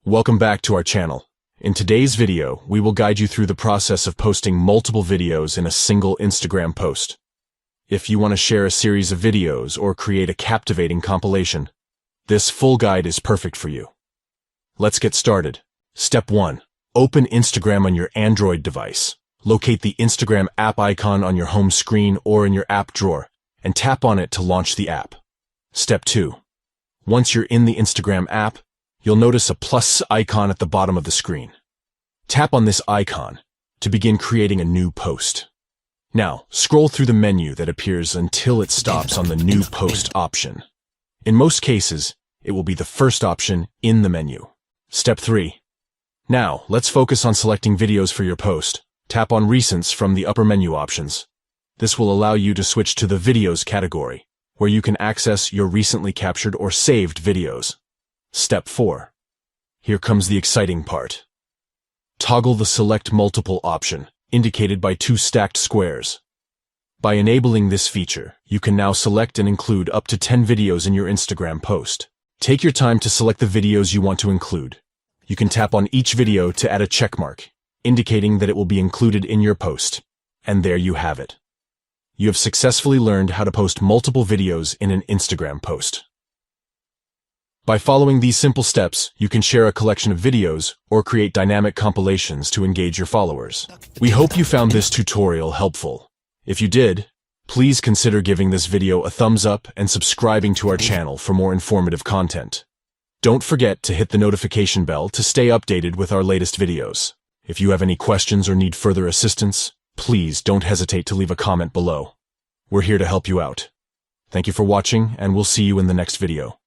Welcome back to our channel. In today's video, we will guide you through the process of posting multiple videos in a single Instagram post. If you want to share a series of videos or create a captivating compilation, this full guide is perfect for you. Let's get started. Step 1. Open Instagram on your Android device. Locate the Instagram app icon on your home screen or in your app drawer, and tap on it to launch the app. Step 2. Once you're in the Instagram app, you'll notice a plus icon at the bottom of the screen. Tap on this icon to begin creating a new post. Now, scroll through the menu that appears until it stops on the New Post option. In most cases, it will be the first option in the menu. Step 3. Now, let's focus on selecting videos for your post. Tap on Recents from the upper menu options. This will allow you to switch to the Videos category, where you can access your recently captured or saved videos. Step 4. Here comes the exciting part. Toggle the Select Multiple option, indicated by two stacked squares. By enabling this feature, you can now select and include up to 10 videos in your Instagram post. Take your time to select the videos you want to include. You can tap on each video to add a checkmark, indicating that it will be included in your post. And there you have it. You have successfully learned how to post multiple videos in an Instagram post. By following these simple steps, you can share a collection of videos or create dynamic compilations to engage your followers. We hope you found this tutorial helpful. If you did, please consider giving this video a thumbs up and subscribing to our channel for more informative content. Don't forget to hit the notification bell to stay updated with our latest videos. If you have any questions or need further assistance, please don't hesitate to leave a comment below. We're here to help you out. Thank you for watching, and we'll see you in the next video.